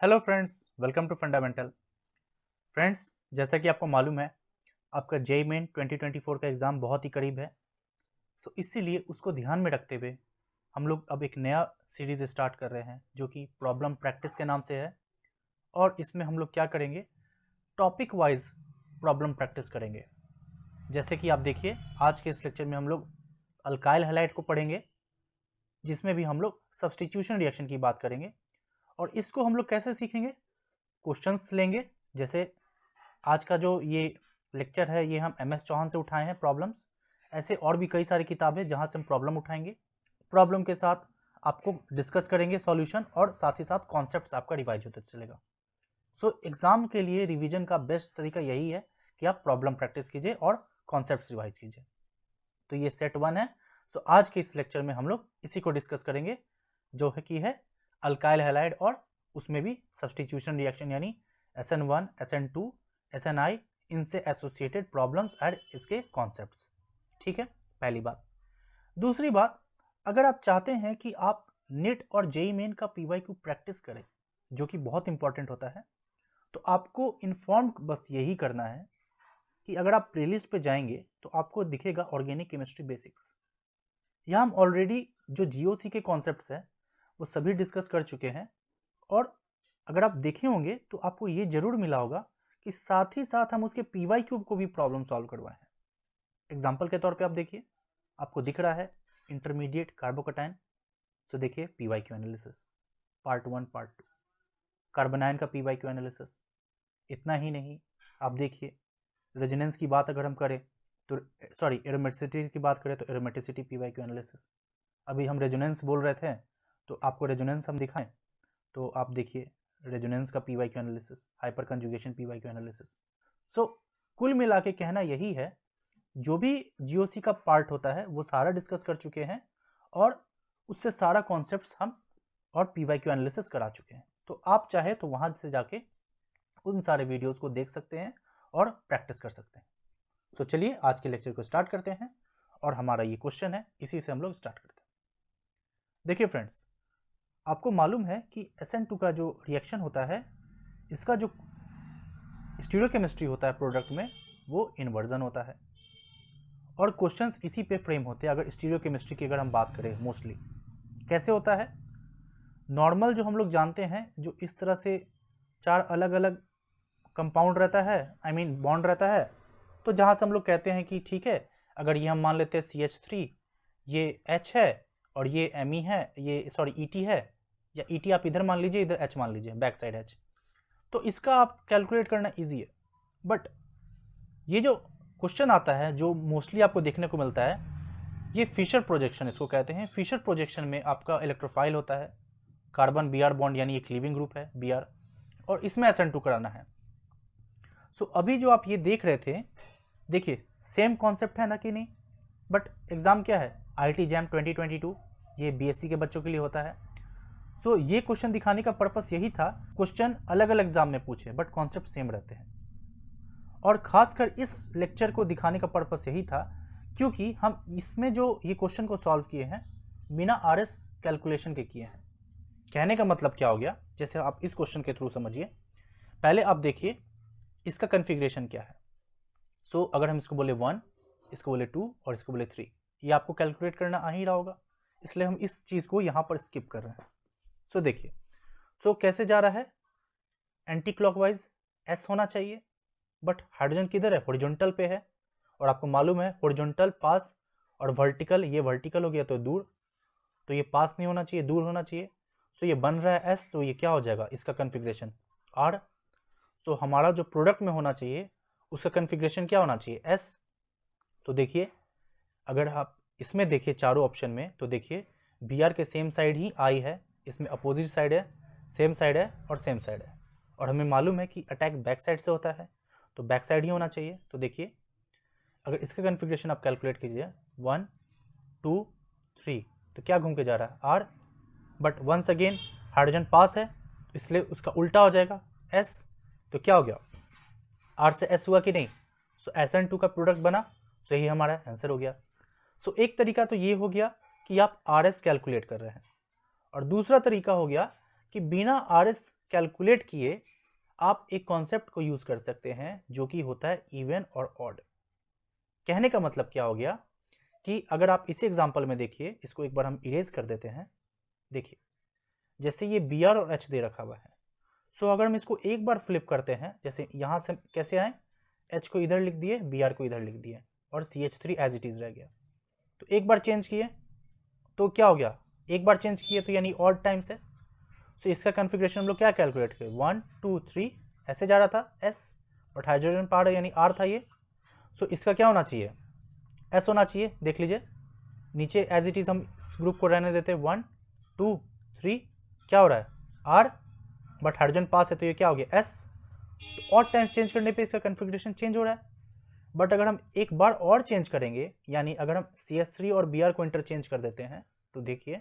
Hello friends, welcome to fundamental. Friends, जैसा कि आपको मालूम है, आपका जेईई मेन 2024 का एग्ज़ाम बहुत ही करीब है। सो इसीलिए उसको ध्यान में रखते हुए हम लोग अब एक नया सीरीज़ स्टार्ट कर रहे हैं जो कि प्रॉब्लम प्रैक्टिस के नाम से है। और इसमें हम लोग क्या करेंगे, टॉपिक वाइज प्रॉब्लम प्रैक्टिस करेंगे। जैसे कि आप देखिए, आज के इस लेक्चर में हम लोग अल्काइल हैलाइड को पढ़ेंगे, जिसमें भी हम लोग सब्स्टिट्यूशन रिएक्शन की बात करेंगे। और इसको हम लोग कैसे सीखेंगे, क्वेश्चंस लेंगे। जैसे आज का जो ये लेक्चर है, ये हम MS चौहान से उठाए हैं प्रॉब्लम्स। ऐसे और भी कई सारी किताबें जहां से हम प्रॉब्लम उठाएंगे, प्रॉब्लम के साथ आपको डिस्कस करेंगे सॉल्यूशन, और साथ ही साथ कॉन्सेप्ट्स आपका रिवाइज होते चलेगा। सो एग्जाम के लिए रिवीजन का बेस्ट तरीका यही है कि आप प्रॉब्लम प्रैक्टिस कीजिए और कॉन्सेप्ट्स रिवाइज कीजिए। तो ये सेट 1 है। सो आज के इस लेक्चर में हम लोग इसी को डिस्कस करेंगे, जो है कि है अल्काइल हैलाइड, और उसमें भी सब्स्टिट्यूशन रिएक्शन यानी SN1, SN2, SNI, इनसे एसोसिएटेड प्रॉब्लम्स और इसके कॉन्सेप्ट्स। ठीक है, पहली बात। दूसरी बात, अगर आप चाहते हैं कि आप नेट और जेईई मेन का PYQ प्रैक्टिस करें, जो कि बहुत इंपॉर्टेंट होता है, तो आपको इन्फॉर्म बस यही करना है कि अगर आप प्लेलिस्ट पे जाएंगे तो आपको दिखेगा ऑर्गेनिक केमिस्ट्री बेसिक्स। यहाँ हम ऑलरेडी जो GOC के कॉन्सेप्ट्स हैं वो सभी डिस्कस कर चुके हैं। और अगर आप देखे होंगे तो आपको ये जरूर मिला होगा कि साथ ही साथ हम उसके PYQ को भी प्रॉब्लम सॉल्व करवाए हैं। एग्जाम्पल के तौर पे आप देखिए, आपको दिख रहा है इंटरमीडिएट कार्बोकटाइन। तो देखिए PYQ एनालिसिस पार्ट 1 पार्ट 2, कार्बोनाइन का PYQ एनालिसिस। इतना ही नहीं, आप देखिए रेजोनेंस की बात अगर हम करें तो एरोमेटिसिटी की बात करें तो एरोमेटिसिटी PYQ एनालिसिस। अभी हम रेजोनेंस बोल रहे थे तो आपको रेजोनेंस हम दिखाएं तो आप देखिए रेजोनेंस का PYQ analysis, hyper conjugation PYQ analysis. So कुल मिला के कहना यही है, जो भी GOC का पार्ट होता है वो सारा डिस्कस कर चुके हैं और उससे सारा कॉन्सेप्ट्स हम और PYQ एनालिसिस करा चुके हैं। तो आप चाहे तो वहां से जाके उन सारे वीडियोस को देख सकते हैं और प्रैक्टिस कर सकते हैं। तो चलिए आज के लेक्चर को स्टार्ट करते हैं, और हमारा ये क्वेश्चन है, इसी से हम लोग स्टार्ट करते हैं। देखिए फ्रेंड्स, आपको मालूम है कि SN2 का जो रिएक्शन होता है, इसका जो स्टीरियोकेमिस्ट्री होता है प्रोडक्ट में, वो इन्वर्जन होता है। और क्वेश्चंस इसी पे फ्रेम होते हैं। अगर स्टीरियोकेमिस्ट्री की अगर हम बात करें, मोस्टली कैसे होता है, नॉर्मल जो हम लोग जानते हैं, जो इस तरह से 4 अलग अलग कंपाउंड रहता है, आई मीन बॉन्ड रहता है, तो जहाँ से हम लोग कहते हैं कि ठीक है, अगर ये हम मान लेते हैं CH3, ये H है और ये Me है, ये ET है, या ET आप इधर मान लीजिए, इधर H मान लीजिए, बैक साइड H, तो इसका आप कैलकुलेट करना ईजी है। बट ये जो क्वेश्चन आता है, जो मोस्टली आपको देखने को मिलता है, ये फिशर प्रोजेक्शन इसको कहते हैं। फिशर प्रोजेक्शन में आपका इलेक्ट्रोफाइल होता है, कार्बन Br बॉन्ड यानी एक लीविंग ग्रुप है Br, और इसमें SN2 कराना है। सो अभी जो आप ये देख रहे थे, देखिए सेम कॉन्सेप्ट है ना कि नहीं। बट एग्जाम क्या है, IIT JAM 2022, ये BSc के बच्चों के लिए होता है। सो ये क्वेश्चन दिखाने का पर्पस यही था, क्वेश्चन अलग अलग एग्जाम में पूछे बट कॉन्सेप्ट सेम रहते हैं। और खासकर इस लेक्चर को दिखाने का पर्पस यही था क्योंकि हम इसमें जो ये क्वेश्चन को सॉल्व किए हैं बिना RS कैलकुलेशन के किए हैं। कहने का मतलब क्या हो गया, जैसे आप इस क्वेश्चन के थ्रू समझिए। पहले आप देखिए इसका कन्फिग्रेशन क्या है। सो अगर हम इसको बोले 1, इसको बोले 2 और इसको बोले 3, ये आपको कैलकुलेट करना आ ही रहा होगा, इसलिए हम इस चीज़ को यहाँ पर स्किप कर रहे हैं। सो देखिए, सो कैसे जा रहा है, एंटी क्लॉकवाइज S होना चाहिए, बट हाइड्रोजन किधर है, हॉरिजॉन्टल पे है। और आपको मालूम है हॉरिजॉन्टल पास और वर्टिकल, ये वर्टिकल हो गया तो दूर, तो ये पास नहीं होना चाहिए, दूर होना चाहिए। सो ये बन रहा है S, तो ये क्या हो जाएगा, इसका कन्फिग्रेशन R। सो हमारा जो प्रोडक्ट में होना चाहिए उसका कन्फिग्रेशन क्या होना चाहिए, S। तो देखिए अगर आप इसमें देखिए चारों ऑप्शन में, तो देखिए Br के सेम साइड ही I है, इसमें अपोजिट साइड है, सेम साइड है और सेम साइड है। और हमें मालूम है कि अटैक बैक साइड से होता है, तो बैक साइड ही होना चाहिए। तो देखिए अगर इसका कन्फिग्रेशन आप कैलकुलेट कीजिए 1 2 3, तो क्या घूम के जा रहा है, R। But once again hydrogen पास है, तो इसलिए उसका उल्टा हो जाएगा S। तो क्या हो गया, R से S हुआ कि नहीं। सो SN2 का प्रोडक्ट बना, सो यही हमारा आंसर हो गया। सो एक तरीका तो ये हो गया कि आप RS कैलकुलेट कर रहे हैं, और दूसरा तरीका हो गया कि बिना RS कैलकुलेट किए आप एक कॉन्सेप्ट को यूज कर सकते हैं जो कि होता है इवन और ऑड। कहने का मतलब क्या हो गया कि अगर आप इसी एग्जांपल में देखिए, इसको एक बार हम इरेज कर देते हैं। देखिए जैसे ये BR और H दे रखा हुआ है, सो अगर हम इसको एक बार फ्लिप करते हैं, जैसे यहां से कैसे आए, H को इधर लिख दिए, BR को इधर लिख दिए और CH3 एज इट इज रह गया। तो एक बार चेंज किए तो क्या हो गया, एक बार चेंज किए तो यानी ऑड टाइम्स है। सो इसका कॉन्फ़िगरेशन हम लोग क्या कैलकुलेट किए, 1 2 3 ऐसे जा रहा था S, बट हाइड्रोजन पार्ट यानी R था ये। सो इसका क्या होना चाहिए, S होना चाहिए। देख लीजिए नीचे एज इट इज हम इस ग्रुप को रहने देते हैं, 1 2 3 क्या हो रहा है R, बट हाइड्रोजन पास है तो ये क्या हो गया S। तो और टाइम्स चेंज करने पे इसका कॉन्फ़िगरेशन चेंज हो रहा है। बट अगर हम एक बार और चेंज करेंगे, यानी अगर हम CH3 और BR को इंटरचेंज कर देते हैं, तो देखिए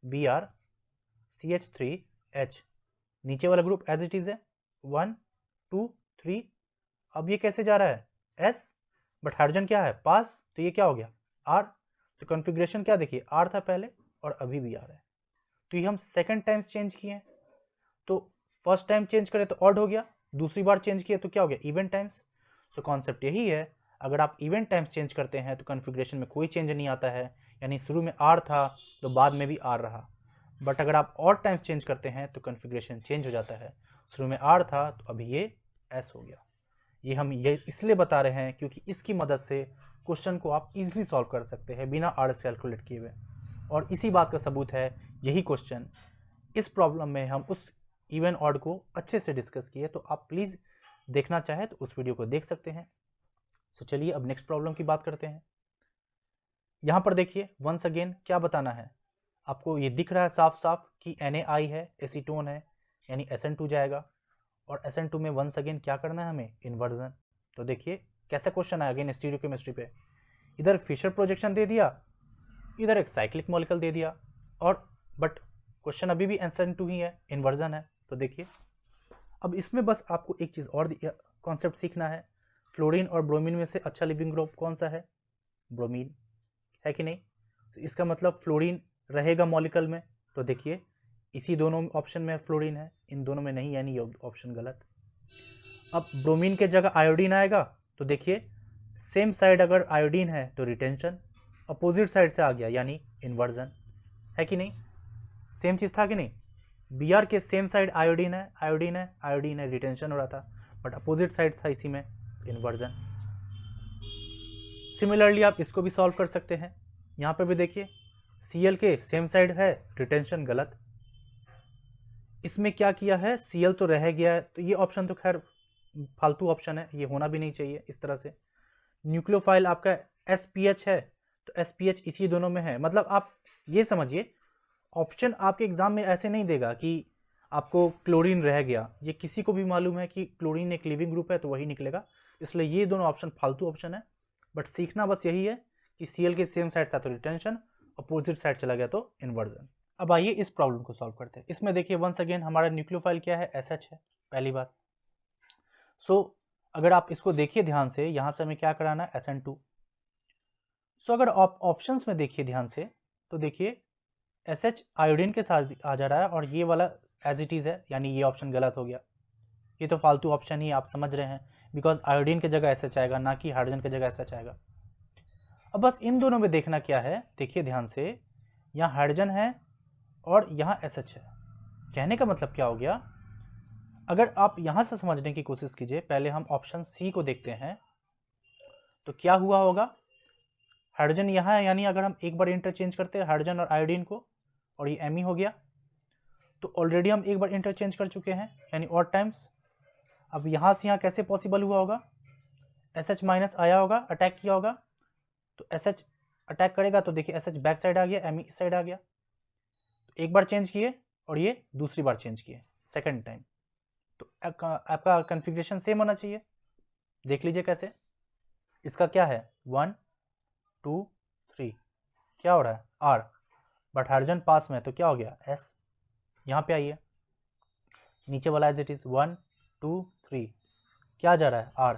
BR CH3H, नीचे वाला ग्रुप एज इट इज है 1 2 3। अब ये कैसे जा रहा है S, बट हाइड्रोजन क्या है पास, तो ये क्या हो गया R। तो कॉन्फ़िगरेशन क्या देखिए R था पहले और अभी भी R है। तो ये हम सेकंड टाइम्स चेंज किए हैं। तो फर्स्ट टाइम चेंज करें तो ऑड हो गया, दूसरी बार चेंज किए तो क्या हो गया इवन टाइम्स। तो कॉन्सेप्ट यही है, अगर आप इवन टाइम्स चेंज करते हैं तो कॉन्फ़िगरेशन में कोई चेंज नहीं आता है, यानी शुरू में R था तो बाद में भी R रहा। बट अगर आप और टाइम्स चेंज करते हैं तो कॉन्फ़िगरेशन चेंज हो जाता है, शुरू में R था तो अभी ये S हो गया। ये हम ये इसलिए बता रहे हैं क्योंकि इसकी मदद से क्वेश्चन को आप इजीली सॉल्व कर सकते हैं बिना RS कैलकुलेट किए हुए। और इसी बात का सबूत है यही क्वेश्चन। इस प्रॉब्लम में हम उस इवन ऑड को अच्छे से डिस्कस किए, तो आप प्लीज़ देखना चाहे तो उस वीडियो को देख सकते हैं। सो चलिए अब नेक्स्ट प्रॉब्लम की बात करते हैं। यहाँ पर देखिए वंस अगेन क्या बताना है आपको, ये दिख रहा है साफ साफ कि NaI है, एसीटोन है, यानी SN2 जाएगा। और SN2 में वंस अगेन क्या करना है हमें, इन्वर्जन। तो देखिए कैसा क्वेश्चन आया अगेन स्टीरियोकेमिस्ट्री पे, इधर फिशर प्रोजेक्शन दे दिया, इधर एक साइक्लिक मॉलिक्यूल दे दिया, और बट क्वेश्चन अभी भी SN2 ही है, इन्वर्जन है। तो देखिए अब इसमें बस आपको एक चीज़ और कॉन्सेप्ट सीखना है, फ्लोरीन और ब्रोमीन में से अच्छा लिविंग ग्रुप कौन सा है, ब्रोमीन है कि नहीं। तो इसका मतलब फ्लोरीन रहेगा मॉलिक्यूल में, तो देखिए इसी दोनों ऑप्शन में फ्लोरीन है, इन दोनों में नहीं, यानी ये ऑप्शन गलत। अब ब्रोमीन के जगह आयोडीन आएगा, तो देखिए सेम साइड अगर आयोडीन है तो रिटेंशन, अपोजिट साइड से आ गया यानी इन्वर्जन, है कि नहीं। सेम चीज़ था कि नहीं, BR के सेम साइड आयोडीन है, आयोडीन है, आयोडीन है, रिटेंशन हो रहा था, बट अपोजिट साइड था इसी में इन्वर्जन। सिमिलरली आप इसको भी सॉल्व कर सकते हैं। यहाँ पर भी देखिए Cl के सेम साइड है, रिटेंशन गलत। इसमें क्या किया है, Cl तो रह गया है, तो ये ऑप्शन तो खैर फालतू ऑप्शन है, ये होना भी नहीं चाहिए इस तरह से। न्यूक्लियोफाइल आपका SPH है, तो SPH इसी दोनों में है। मतलब आप ये समझिए ऑप्शन आपके एग्जाम में ऐसे नहीं देगा कि आपको क्लोरीन रह गया, ये किसी को भी मालूम है कि क्लोरीन एक लिविंग ग्रुप है तो वही निकलेगा, इसलिए ये दोनों ऑप्शन फालतू ऑप्शन है। बट सीखना बस यही है कि Cl के सेम साइड था तो रिटेंशन, अपोजिट साइड चला गया तो इन्वर्जन। अब आइए इस प्रॉब्लम को सॉल्व करते हैं। इसमें देखिए वंस अगेन हमारा न्यूक्लियोफाइल क्या है, SH है, पहली बात। सो अगर आप इसको देखिए ध्यान से, यहाँ से हमें क्या कराना है, SN2। सो अगर आप ऑप्शंस में देखिए ध्यान से, तो देखिए SH आयोडीन के साथ आ जा रहा है और ये वाला एज इट इज़ है, यानी ये ऑप्शन गलत हो गया। ये तो फालतू ऑप्शन ही आप समझ रहे हैं, बिकॉज आयोडीन की जगह SH आएगा, ना कि हाइड्रोजन की जगह SH आएगा। अब बस इन दोनों में देखना क्या है, देखिए ध्यान से, यहाँ हाइड्रोजन है और यहाँ SH है। कहने का मतलब क्या हो गया, अगर आप यहाँ से समझने की कोशिश कीजिए, पहले हम ऑप्शन C को देखते हैं, तो क्या हुआ होगा, हाइड्रोजन यहाँ है, यानी अगर हम एक बार इंटरचेंज करते हैं हाइड्रोजन और आयोडीन को, और ये Me हो गया, तो ऑलरेडी हम एक बार इंटरचेंज कर चुके हैं, यानी और टाइम्स। अब यहाँ से यहाँ कैसे पॉसिबल हुआ होगा, SH माइनस आया होगा, अटैक किया होगा, तो SH अटैक करेगा तो देखिए SH बैक साइड आ गया, Me इस साइड आ गया। तो एक बार चेंज किए और ये दूसरी बार चेंज किए, सेकेंड टाइम, तो आपका कॉन्फ़िगरेशन सेम होना चाहिए। देख लीजिए कैसे, इसका क्या है 1 2 3, क्या हो रहा है R, बट हाइड्रोजन पास में तो क्या हो गया S। यहाँ पे आइए, नीचे वाला एज इट इज 1 2 3, क्या जा रहा है R,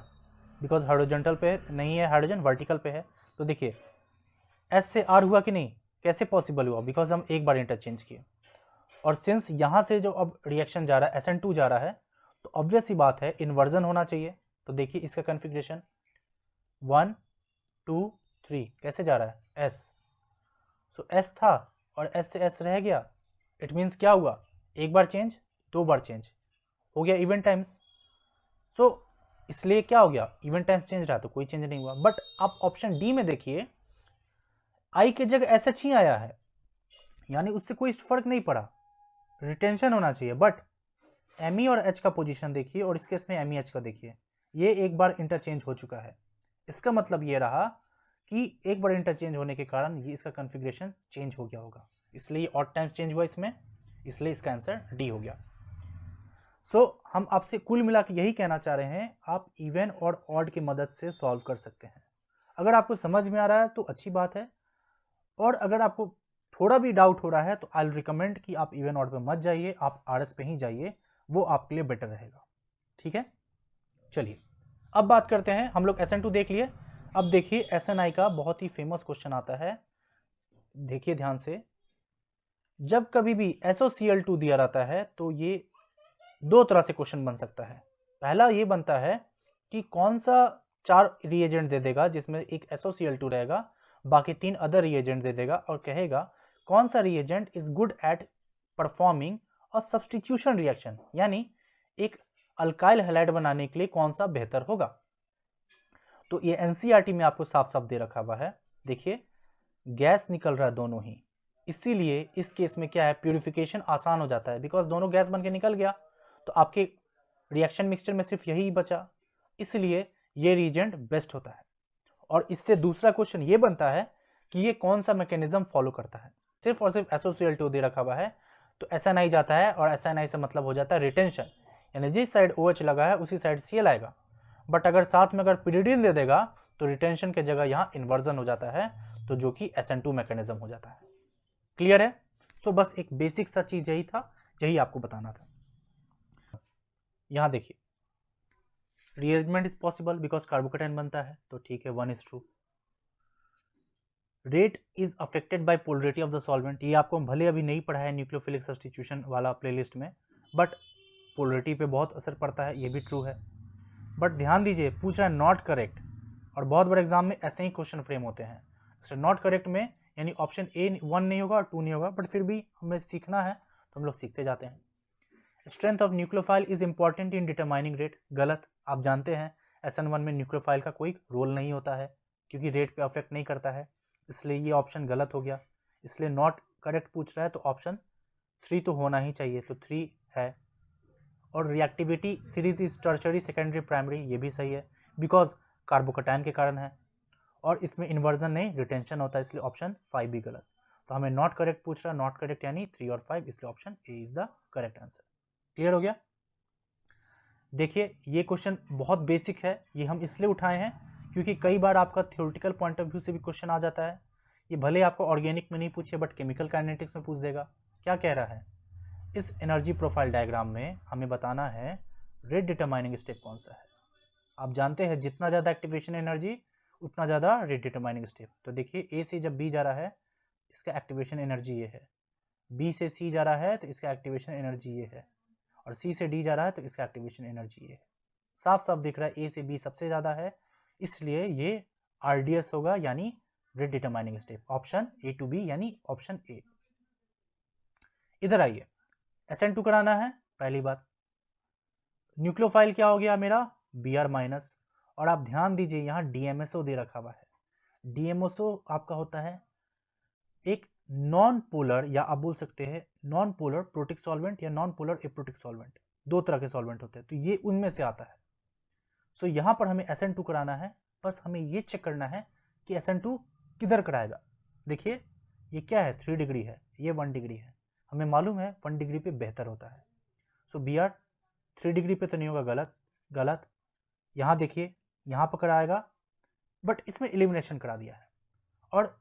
बिकॉज हॉरिजॉन्टल पे नहीं है हाइड्रोजन, वर्टिकल पे है। तो देखिए S से R हुआ कि नहीं, कैसे पॉसिबल हुआ, बिकॉज हम एक बार इंटरचेंज किए। और सिंस यहाँ से जो अब रिएक्शन जा रहा है SN2 जा रहा है, तो ऑब्वियस ही बात है इन्वर्जन होना चाहिए। तो देखिए इसका कन्फिग्रेशन 1 2 3 कैसे जा रहा है S, सो S था और S से S रह गया। इट मीन्स क्या हुआ, एक बार चेंज, दो बार चेंज हो गया इवेंट टाइम्स। सो इसलिए क्या हो गया, इवेंट टाइम्स चेंज रहा तो कोई चेंज नहीं हुआ। बट आप ऑप्शन डी में देखिए आई की जगह SH ही आया है, यानी उससे कोई फर्क नहीं पड़ा, रिटेंशन होना चाहिए। बट ME और H का पोजीशन देखिए और इस केस में MEH का देखिए, ये एक बार इंटरचेंज हो चुका है। इसका मतलब ये रहा कि एक बार इंटरचेंज होने के कारण ये इसका कॉन्फ़िगरेशन चेंज हो गया होगा, इसलिए ऑड टाइम्स चेंज हुआ इसमें, इसलिए इसका आंसर डी हो गया। सो हम आपसे कुल मिला के यही कहना चाह रहे हैं, आप इवन और ऑड की मदद से सॉल्व कर सकते हैं। अगर आपको समझ में आ रहा है तो अच्छी बात है, और अगर आपको थोड़ा भी डाउट हो रहा है तो आई विल रिकमेंड कि आप इवन ऑड पे मत जाइए, आप RS पे ही जाइए, वो आपके लिए बेटर रहेगा। ठीक है, चलिए अब बात करते हैं, हम लोग SN2 देख लिए। अब देखिए SNI का बहुत ही फेमस क्वेश्चन आता है, देखिए ध्यान से। जब कभी भी SOCl2 दिया रहता है तो ये दो तरह से क्वेश्चन बन सकता है। पहला ये बनता है कि कौन सा 4 रिएजेंट दे देगा जिसमें एक SOCl2 रहेगा, बाकी 3 अदर रिएजेंट दे देगा, और कहेगा कौन सा reagent is good at performing a substitution reaction, यानी एक अल्काइल हैलाइड बनाने के लिए कौन सा बेहतर होगा। तो ये NCERT में आपको साफ साफ दे रखा हुआ है। देखिए गैस निकल रहा है दोनों ही, इसीलिए इस केस में क्या है, प्यूरिफिकेशन आसान हो जाता है, बिकॉज दोनों गैस बन के निकल गया तो आपके रिएक्शन मिक्सचर में सिर्फ यही बचा, इसलिए ये रिएजेंट बेस्ट होता है। और इससे दूसरा क्वेश्चन ये बनता है कि ये कौन सा मैकेनिज्म फॉलो करता है। सिर्फ और सिर्फ SOCl2 दे रखा हुआ है तो SNI जाता है, और SNI से मतलब हो जाता है रिटेंशन, यानी जिस साइड OH लगा है उसी साइड Cl आएगा। बट अगर साथ में अगर पिरिडिन दे देगा तो रिटेंशन के जगह यहाँ इन्वर्जन हो जाता है, तो जो कि SN2 मैकेनिज्म हो जाता है। क्लियर है? सो बस एक बेसिक सा चीज यही था, यही आपको बताना था। यहाँ देखिए rearrangement is possible because carbocation बनता है, तो ठीक है 1 is true। Rate is affected by polarity of the solvent, ये आपको भले अभी नहीं पढ़ा है न्यूक्लियोफिलिक सब्स्टिट्यूशन वाला प्लेलिस्ट में, बट पोलरिटी पे बहुत असर पड़ता है, ये भी ट्रू है। बट ध्यान दीजिए पूछ रहा है नॉट करेक्ट, और बहुत बड़े एग्जाम में ऐसे ही क्वेश्चन फ्रेम होते हैं। तो नॉट करेक्ट में यानी ऑप्शन A 1 नहीं होगा और 2 नहीं होगा, बट फिर भी हमें सीखना है तो हम लोग सीखते जाते हैं। Strength of nucleophile is important in determining rate, गलत। आप जानते हैं SN1 में न्यूक्लियोफाइल का कोई रोल नहीं होता है, क्योंकि रेट पे अफेक्ट नहीं करता है, इसलिए ये ऑप्शन गलत हो गया। इसलिए नॉट करेक्ट पूछ रहा है तो ऑप्शन 3 तो होना ही चाहिए, तो 3 है। और reactivity series is tertiary secondary primary, ये भी सही है, बिकॉज कार्बोकेटाइन के कारण है, और इसमें इन्वर्जन नहीं रिटेंशन होता है, इसलिए ऑप्शन 5 भी गलत। तो हमें नॉट करेक्ट पूछ रहा है, नॉट करेक्ट यानी 3 और 5, इसलिए option A is the correct answer. Clear हो गया? देखिए ये क्वेश्चन बहुत बेसिक है, ये हम इसलिए उठाए हैं क्योंकि कई बार आपका थ्योरेटिकल पॉइंट ऑफ व्यू से भी क्वेश्चन आ जाता है। ये भले आपको ऑर्गेनिक में नहीं पूछे बट केमिकल काइनेटिक्स में पूछ देगा। क्या कह रहा है, इस एनर्जी प्रोफाइल डायग्राम में हमें बताना है रेट डिटरमाइनिंग स्टेप कौन सा है। आप जानते हैं जितना ज़्यादा एक्टिवेशन एनर्जी उतना ज़्यादा रेट डिटरमाइनिंग स्टेप। तो देखिए A से जब B जा रहा है इसका एक्टिवेशन एनर्जी ये है, B से C जा रहा है तो इसका एक्टिवेशन एनर्जी ये है, और C से D जा रहा है तो इसका एक्टिवेशन एनर्जी ये है। साफ साफ दिख रहा है A से B सबसे ज़्यादा है, इसलिए ये RDS होगा, यानी rate determining step, option A to B यानी ऑप्शन A। इधर आइए, SN2 कराना है। पहली बात न्यूक्लियोफाइल क्या हो गया मेरा Br माइनस, और आप ध्यान दीजिए यहाँ DMSO दे रखा हुआ है। DMSO आपका होता है एक नॉन पोलर, या आप बोल सकते हैं नॉन पोलर प्रोटिक सॉल्वेंट या नॉन पोलर एप्रोटिक सॉल्वेंट, दो तरह के सॉल्वेंट होते हैं, तो ये उनमें से आता है। सो यहाँ पर हमें SN2 कराना है, बस हमें ये चेक करना है कि SN2 किधर कराएगा। देखिए ये क्या है 3 डिग्री है, ये 1 डिग्री है, हमें मालूम है 1 डिग्री पे बेहतर होता है। सो Br 3 डिग्री पे तो नहीं होगा, गलत गलत। यहाँ देखिए यहाँ पर कराएगा, बट इसमें एलिमिनेशन करा दिया है। और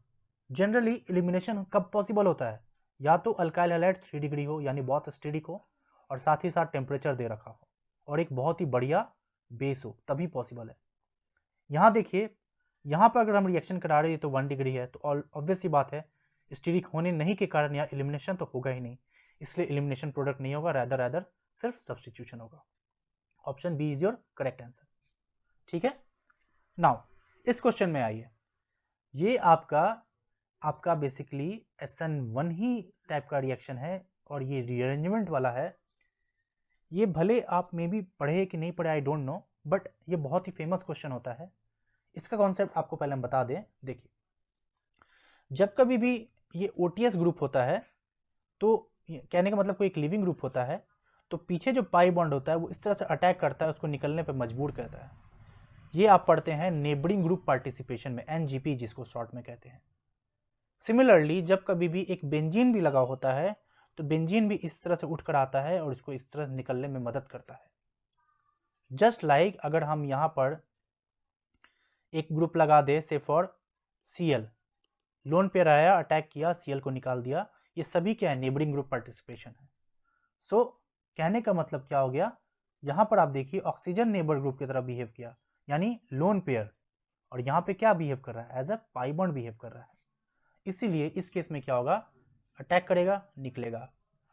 जनरली एलिमिनेशन कब पॉसिबल होता है, या तो अल्काइल हैलाइड 3 डिग्री हो यानी बहुत एसिडिक हो, और साथ ही साथ टेम्परेचर दे रखा हो, और एक बहुत ही बढ़िया बेस हो, तभी पॉसिबल है। यहाँ देखिए यहाँ पर अगर हम रिएक्शन करा रहे हैं तो 1 डिग्री है, तो ऑब्वियस ही बात है एसिडिक होने नहीं के कारण यहाँ एलिमिनेशन तो होगा ही नहीं, इसलिए एलिमिनेशन प्रोडक्ट नहीं होगा, रादर सिर्फ सब्सटीट्यूशन होगा। Option B is your correct answer. ठीक है, नाउ इस क्वेश्चन में आइए। ये आपका बेसिकली SN1 ही टाइप का रिएक्शन है और ये रीअरेंजमेंट वाला है। ये भले आप मे बी पढ़े कि नहीं पढ़े, आई डोंट नो, बट ये बहुत ही फेमस क्वेश्चन होता है। इसका कॉन्सेप्ट आपको पहले हम बता दें। देखिए, जब कभी भी ये OTS ग्रुप होता है, तो कहने का मतलब कोई एक लिविंग ग्रुप होता है, तो पीछे जो पाई बॉन्ड होता है वो इस तरह से अटैक करता है, उसको निकलने पर मजबूर करता है। ये आप पढ़ते हैं नेबरिंग ग्रुप पार्टिसिपेशन में, NGP जिसको शॉर्ट में कहते हैं। सिमिलरली जब कभी भी एक बेंजीन भी लगा होता है, तो बेंजीन भी इस तरह से उठकर आता है और इसको इस तरह निकलने में मदद करता है। जस्ट लाइक अगर हम यहाँ पर एक ग्रुप लगा दे, से फॉर Cl, लोन पेयर आया, अटैक किया, Cl को निकाल दिया, ये सभी क्या है, नेबरिंग ग्रुप पार्टिसिपेशन है। सो कहने का मतलब क्या हो गया, यहाँ पर आप देखिए ऑक्सीजन नेबर ग्रुप की तरह बिहेव किया, यानी लोन पेयर, और यहाँ पे क्या बिहेव कर रहा है, as a pi bond behave कर रहा है। इसीलिए इस केस में क्या होगा, अटैक करेगा निकलेगा,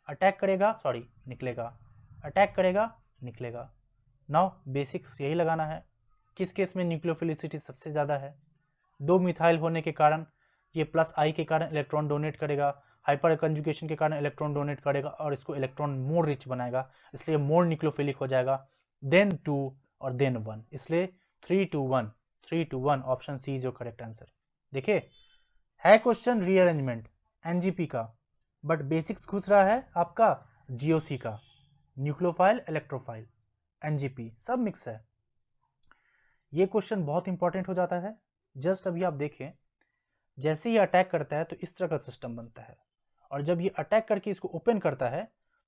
अटैक करेगा, सॉरी निकलेगा, अटैक करेगा निकलेगा। नाउ बेसिक्स यही लगाना है। किस केस में न्यूक्लियोफिलिसिटी सबसे ज़्यादा है, 2 मिथाइल होने के कारण ये +I के कारण इलेक्ट्रॉन डोनेट करेगा, हाइपर कंजुगेशन के कारण इलेक्ट्रॉन डोनेट करेगा और इसको इलेक्ट्रॉन मोर रिच बनाएगा, इसलिए मोर न्यूक्लियोफिलिक हो जाएगा, देन 2 और देन 1, इसलिए 3 to 1, 3 to 1, ऑप्शन सी जो करेक्ट आंसर। देखिए है क्वेश्चन रीअरेंजमेंट NGP का, बट बेसिक्स घुस रहा है आपका GOC का, न्यूक्लियोफाइल इलेक्ट्रोफाइल NGP सब मिक्स है। ये क्वेश्चन बहुत इंपॉर्टेंट हो जाता है। जस्ट अभी आप देखें, जैसे ही अटैक करता है तो इस तरह का सिस्टम बनता है, और जब ये अटैक करके इसको ओपन करता है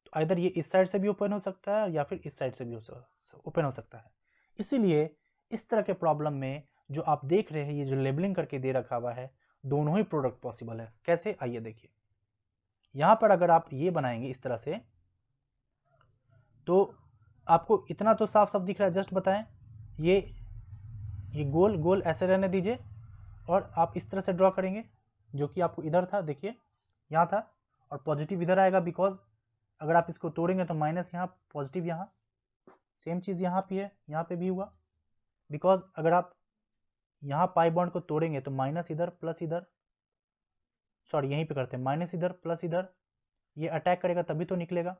तो आइदर ये इस साइड से भी ओपन हो सकता है या फिर इस साइड से भी ओपन हो सकता है। इसीलिए इस तरह के प्रॉब्लम में जो आप देख रहे हैं, ये जो लेबलिंग करके दे रखा हुआ है, दोनों ही प्रोडक्ट पॉसिबल है। कैसे, आइए देखिए। यहाँ पर अगर आप ये बनाएंगे इस तरह से, तो आपको इतना तो साफ साफ दिख रहा है, जस्ट बताएं, ये गोल गोल ऐसे रहने दीजिए, और आप इस तरह से ड्रॉ करेंगे, जो कि आपको इधर था, देखिए यहाँ था, और पॉजिटिव इधर आएगा, बिकॉज अगर आप इसको तोड़ेंगे तो माइनस यहाँ, पॉजिटिव यहाँ, सेम चीज़ यहाँ भी है, यहाँ पे भी हुआ, बिकॉज अगर आप यहाँ पाई बॉन्ड को तोड़ेंगे तो माइनस इधर प्लस इधर, सॉरी यहीं पे करते हैं, माइनस इधर प्लस इधर, ये अटैक करेगा तभी तो निकलेगा,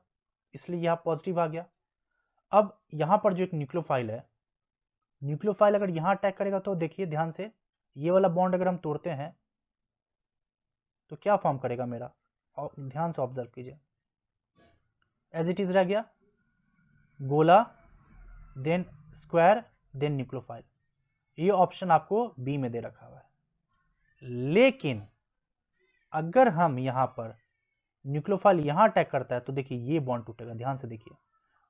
इसलिए यहाँ पॉजिटिव आ गया। अब यहाँ पर जो एक न्यूक्लियोफाइल है, न्यूक्लियोफाइल अगर यहाँ अटैक करेगा तो देखिए ध्यान से, ये वाला बॉन्ड अगर हम तोड़ते हैं तो क्या फॉर्म करेगा मेरा, और ध्यान से ऑब्जर्व कीजिए, एज इट इज रह गया गोला, देन स्क्वायर, देन न्यूक्लियोफाइल। ये ऑप्शन आपको बी में दे रखा हुआ है। लेकिन अगर हम यहाँ पर न्यूक्लियोफाइल यहाँ अटैक करता है तो देखिए ये बॉन्ड टूटेगा, ध्यान से देखिए।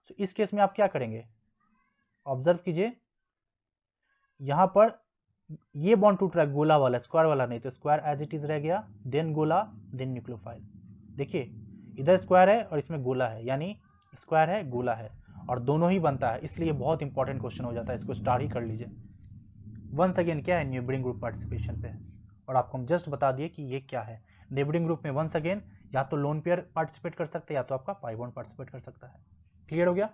तो इस केस में आप क्या करेंगे, ऑब्जर्व कीजिए, यहाँ पर ये बॉन्ड टूट रहा है गोला वाला, स्क्वायर वाला नहीं, तो स्क्वायर एज इट इज रह गया, देन गोला, देन न्यूक्लियोफाइल। देखिए इधर स्क्वायर है और इसमें गोला है, यानी स्क्वायर है गोला है, और दोनों ही बनता है, इसलिए बहुत इंपॉर्टेंट क्वेश्चन हो जाता है, इसको स्टार ही कर लीजिए। वंस अगेन क्या है, नेबरिंग ग्रुप पार्टिसिपेशन पे है, और आपको हम जस्ट बता दिए कि ये क्या है। नेबरिंग ग्रुप में वंस अगेन या तो लोन पेयर पार्टिसिपेट कर सकते हैं या तो आपका पाई बॉन्ड पार्टिसिपेट कर सकता है। क्लियर हो गया।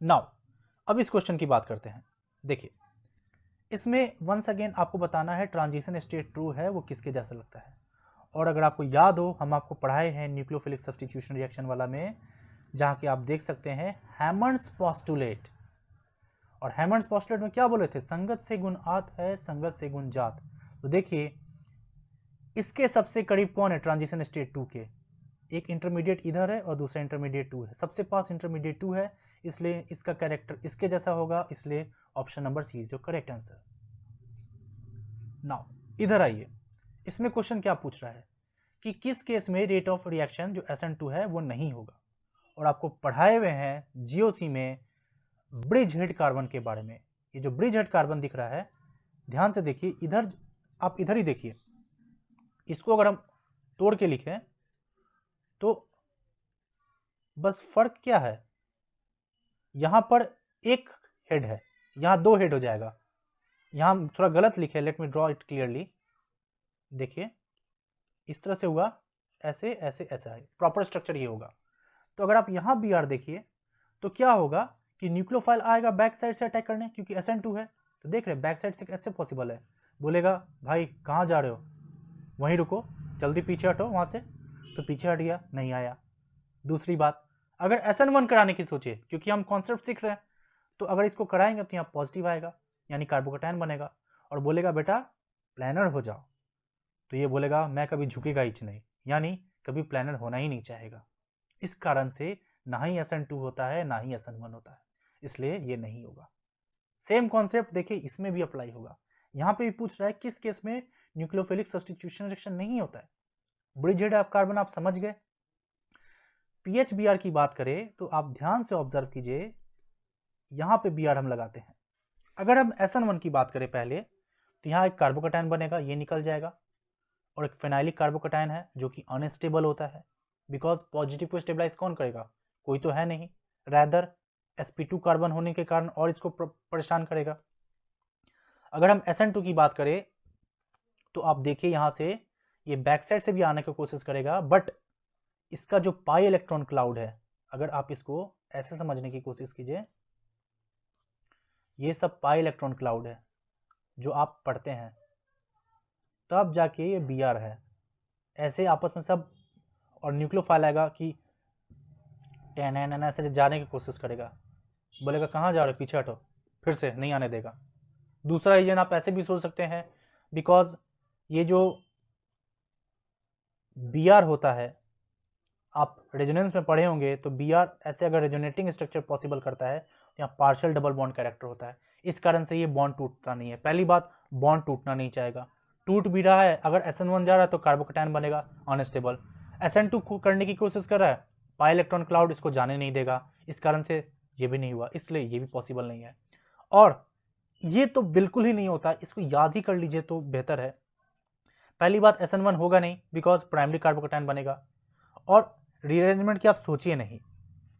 नाउ अब इस क्वेश्चन की बात करते हैं। देखिए इसमें वंस अगेन आपको बताना है ट्रांजिशन स्टेट ट्रू है वो किसके जैसा लगता है, और अगर आपको याद हो हम आपको पढ़ाए हैं न्यूक्लियोफिलिक सब्स्टिट्यूशन रिएक्शन वाला में, जहाँ कि आप देख सकते हैं हैमंड्स पोस्टुलेट, और हैमंड्स पोस्टुलेट में क्या बोले थे, संगत से गुण आत है, संगत से गुण जात। तो देखिए इसके सबसे करीब कौन है ट्रांजिशन स्टेट 2 के, एक इंटरमीडिएट इधर है और दूसरा इंटरमीडिएट 2 है, सबसे पास इंटरमीडिएट 2 है, इसलिए इसका कैरेक्टर इसके जैसा होगा, इसलिए ऑप्शन नंबर सी इज जो करेक्ट आंसर। नाउ इधर आइए, इसमें क्वेश्चन क्या पूछ रहा है कि किस केस में रेट ऑफ रिएक्शन जो SN2 है वो नहीं होगा, और आपको पढ़ाए हुए हैं GOC में ब्रिज हेड कार्बन के बारे में। ये जो ब्रिज हेड कार्बन दिख रहा है, ध्यान से देखिए, इधर आप इधर ही देखिए, इसको अगर हम तोड़ के लिखें तो बस फर्क क्या है, यहां पर एक हेड है, यहां 2 हेड हो जाएगा। यहां थोड़ा गलत लिखे, let me draw it clearly. देखिए इस तरह से हुआ, ऐसे ऐसे ऐसा है, प्रॉपर स्ट्रक्चर ये होगा। तो अगर आप यहाँ बी आर देखिए तो क्या होगा कि न्यूक्लियोफाइल आएगा बैक साइड से अटैक करने, क्योंकि SN2 है। तो देख रहे बैक साइड से कैसे पॉसिबल है, बोलेगा भाई कहाँ जा रहे हो, वहीं रुको, जल्दी पीछे हटो वहाँ से, तो पीछे हट गया, नहीं आया। दूसरी बात, अगर SN1 कराने की सोचे, क्योंकि हम कॉन्सेप्ट सीख रहे हैं, तो अगर इसको कराएंगे तो यहाँ पॉजिटिव आएगा, यानी कार्बोकैटायन बनेगा, और बोलेगा बेटा प्लानर हो जाओ, तो ये बोलेगा मैं कभी झुकेगा ही नहीं, यानी कभी प्लानर होना ही नहीं चाहेगा। इस कारण से ना ही SN2 होता है ना ही SN1 होता है, इसलिए ये नहीं होगा। सेम कॉन्सेप्ट देखिए इसमें भी अप्लाई होगा। यहाँ पे भी पूछ रहा है किस केस में न्यूक्लियोफिलिक सब्स्टिट्यूशन रिएक्शन नहीं होता है। ब्रिजहेड कार्बन आप समझ गए। PHBr की बात करें तो आप ध्यान से ऑब्जर्व कीजिए, यहाँ पे Br हम लगाते हैं। अगर हम SN1 की बात करें पहले, तो यहाँ एक कार्बोकैटायन बनेगा, ये निकल जाएगा, और एक फेनाइलिक कार्बोकैटायन है जो कि अनस्टेबल होता है, बिकॉज पॉजिटिव को स्टेबलाइज कौन करेगा, कोई तो है नहीं, रैदर sp2 कार्बन होने के कारण और इसको परेशान करेगा। अगर हम SN2 की बात करें तो आप देखिए यहाँ से ये बैक साइड से भी आने की कोशिश करेगा, बट इसका जो पाई इलेक्ट्रॉन क्लाउड है, अगर आप इसको ऐसे समझने की कोशिश कीजिए, ये सब पाई इलेक्ट्रॉन क्लाउड है जो आप पढ़ते हैं, तब जाके ये Br है। ऐसे आपस में सब, और न्यूक्लियोफाइल आएगा कि टेन ऐसे जाने की कोशिश करेगा, बोलेगा कहाँ जा रहे हो, पीछे हटो, फिर से नहीं आने देगा। दूसरा रीजन आप ऐसे भी सोच सकते हैं, बिकॉज ये जो Br होता है, आप रेजोनेंस में पढ़े होंगे, तो Br ऐसे अगर रेजोनेटिंग स्ट्रक्चर पॉसिबल करता है तो यहाँ पार्शियल डबल बॉन्ड कैरेक्टर होता है, इस कारण से ये बॉन्ड टूटता नहीं है। पहली बात, बॉन्ड टूटना नहीं चाहेगा, टूट भी रहा है, अगर SN1 जा रहा है तो कार्बोकैटायन बनेगा अनस्टेबल, SN2 करने की कोशिश कर रहा है, पाई इलेक्ट्रॉन क्लाउड इसको जाने नहीं देगा, इस कारण से ये भी नहीं हुआ, इसलिए ये भी पॉसिबल नहीं है। और ये तो बिल्कुल ही नहीं होता, इसको याद ही कर लीजिए तो बेहतर है। पहली बात, SN1 होगा नहीं बिकॉज प्राइमरी कार्बोकैटायन बनेगा, और रीअरेंजमेंट की आप सोचिए नहीं,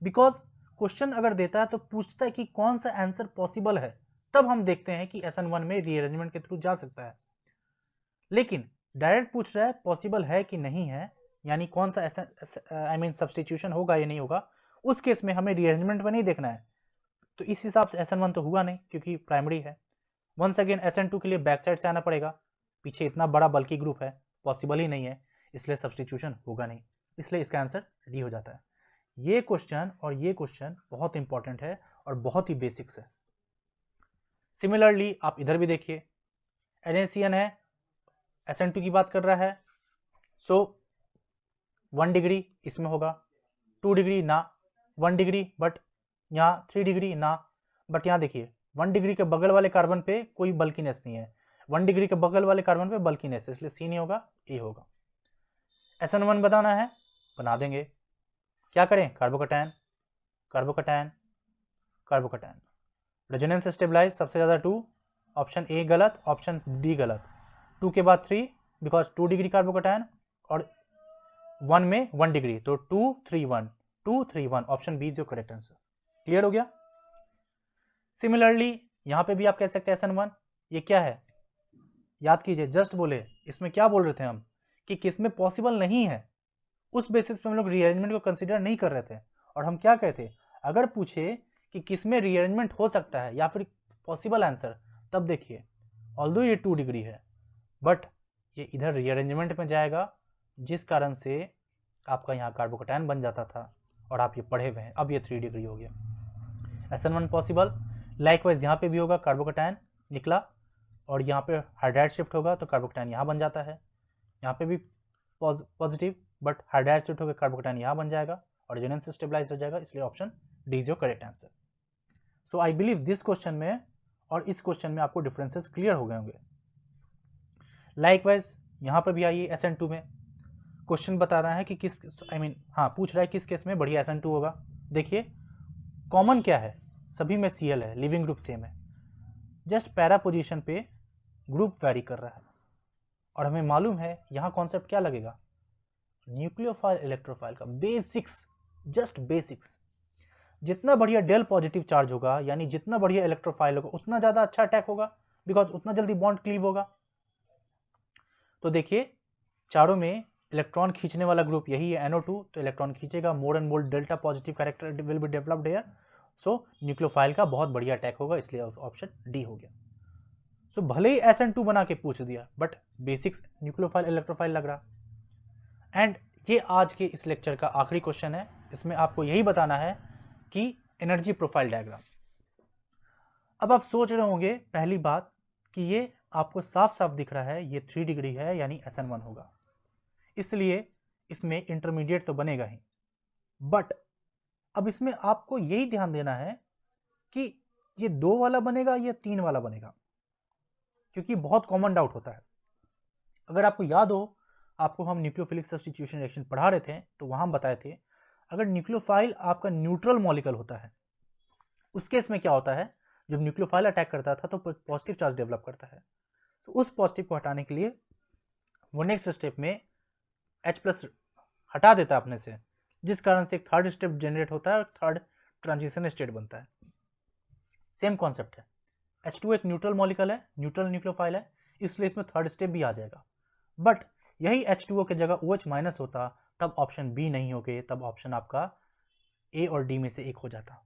बिकॉज क्वेश्चन अगर देता है तो पूछता है कि कौन सा आंसर पॉसिबल है, तब हम देखते हैं कि SN1 में रीअरेंजमेंट के थ्रू जा सकता है। लेकिन डायरेक्ट पूछ रहा है पॉसिबल है कि नहीं है, यानी कौन सा सब्स्टिट्यूशन होगा या नहीं होगा, उस केस में हमें रीअरेंजमेंट में नहीं देखना है, तो इस हिसाब से SN1 तो हुआ नहीं क्योंकि प्राइमरी है। वंस अगेन SN2 के लिए बैक साइड से आना पड़ेगा, पीछे इतना बड़ा बल्कि ग्रुप है, पॉसिबल ही नहीं है, इसलिए सब्स्टिट्यूशन होगा नहीं, इसलिए इसका आंसर डी हो जाता है। ये क्वेश्चन और ये क्वेश्चन बहुत इंपॉर्टेंट है और बहुत ही बेसिक्स है। सिमिलरली आप इधर भी देखिए, NaCN है, SN2 की बात कर रहा है, सो 1 डिग्री इसमें होगा, 2 डिग्री ना, 1 डिग्री बट यहाँ 3 डिग्री ना, बट यहाँ देखिए 1 डिग्री के बगल वाले कार्बन पे कोई बल्कीनेस नहीं है, 1 डिग्री के बगल वाले कार्बन पे बल्कीनेस है, इसलिए सी नहीं होगा, ए होगा। SN1 बताना है, बना देंगे, क्या करें, carbocation carbocation carbocation, resonance stabilise सबसे ज़्यादा 2, ऑप्शन ए गलत, ऑप्शन डी गलत, 2 के बाद 3 बिकॉज 2 डिग्री कार्बोकैटायन, और 1 में 1 डिग्री, तो 2 3 1 2 3 1, ऑप्शन बी इज जो करेक्ट आंसर। क्लियर हो गया। सिमिलरली यहाँ पे भी आप कह सकते हैं SN1, ये क्या है याद कीजिए, जस्ट बोले इसमें क्या बोल रहे थे हम कि किसमें पॉसिबल नहीं है, उस बेसिस पे हम लोग रीअरेंजमेंट को कंसीडर नहीं कर रहे थे, और हम क्या कहते, अगर पूछे कि किसमें रीअरेंजमेंट हो सकता है या फिर पॉसिबल आंसर, तब देखिए ऑल्दो ये 2 डिग्री है बट ये इधर रीअरेंजमेंट में जाएगा, जिस कारण से आपका यहाँ कार्बोकैटायन बन जाता था और आप ये पढ़े हुए हैं, अब ये 3 डिग्री हो गया। SN1 पॉसिबल, लाइकवाइज यहाँ पे भी होगा, कार्बोकैटायन निकला और यहाँ पे हाइड्राइड शिफ्ट होगा तो कार्बोकैटायन यहाँ बन जाता है, यहाँ पे भी पॉजिटिव बट हाइड्राइड शिफ्ट होकर कार्बोकैटायन यहाँ बन जाएगा और रेजोनेंस स्टेबलाइज हो जाएगा, इसलिए option D is your correct answer. So I believe this question में और इस क्वेश्चन में आपको डिफरेंसेस क्लियर हो गए होंगे। लाइकवाइज यहाँ पर भी आइए, SN2 में क्वेश्चन बता रहा है कि किस पूछ रहा है किस केस में बढ़िया SN2 होगा। देखिए कॉमन क्या है, सभी में Cl है, लिविंग ग्रुप सेम है, जस्ट पैरा पोजीशन पे ग्रुप वैरी कर रहा है, और हमें मालूम है यहाँ कॉन्सेप्ट क्या लगेगा, न्यूक्लियोफाइल इलेक्ट्रोफाइल का बेसिक्स, जस्ट बेसिक्स। जितना बढ़िया डेल पॉजिटिव चार्ज होगा, यानी जितना बढ़िया इलेक्ट्रोफाइल होगा, उतना ज़्यादा अच्छा अटैक होगा, बिकॉज उतना जल्दी बॉन्ड क्लीव होगा। तो देखिए चारों में इलेक्ट्रॉन खींचने वाला ग्रुप यही है NO2, तो इलेक्ट्रॉन खींचेगा, more and more delta positive character will be developed here. So nucleophile का बहुत बढ़िया अटैक होगा, इसलिए ऑप्शन डी हो गया। सो भले ही SN2 बना के पूछ दिया, बट बेसिक्स न्यूक्लियोफाइल इलेक्ट्रोफाइल लग रहा। एंड ये आज के इस लेक्चर का आखिरी क्वेश्चन है, इसमें आपको यही बताना है कि एनर्जी प्रोफाइल डायग्राम। अब आप सोच रहे होंगे पहली बात कि ये आपको साफ साफ दिख रहा है, ये 3 डिग्री है यानी SN1 होगा, इसलिए इसमें इंटरमीडिएट तो बनेगा ही। बट अब इसमें आपको यही ध्यान देना है कि ये 2 वाला बनेगा या 3 वाला बनेगा, क्योंकि बहुत कॉमन डाउट होता है। अगर आपको याद हो, आपको हम न्यूक्लियोफिलिक सब्स्टिट्यूशन रिएक्शन पढ़ा रहे थे, तो वहां हम बताए थे अगर न्यूक्लियोफाइल आपका न्यूट्रल मॉलिक्यूल होता है, उस केस में क्या होता है, जब न्यूक्लियोफाइल अटैक करता था तो पॉजिटिव चार्ज डेवलप करता है। तो उस पॉजिटिव को हटाने के लिए वो नेक्स्ट स्टेप में H+ हटा देता है अपने से, जिस कारण से एक थर्ड स्टेप जनरेट होता है और थर्ड ट्रांजिशन स्टेट बनता है। सेम कॉन्सेप्ट है, H2 एक न्यूट्रल मॉलिक्यूल है, न्यूट्रल न्यूक्लियोफाइल है, इसलिए इसमें थर्ड स्टेप भी आ जाएगा। बट यही H2O की जगह OH- होता, तब ऑप्शन बी नहीं हो गए, तब ऑप्शन आपका ए और डी में से एक हो जाता।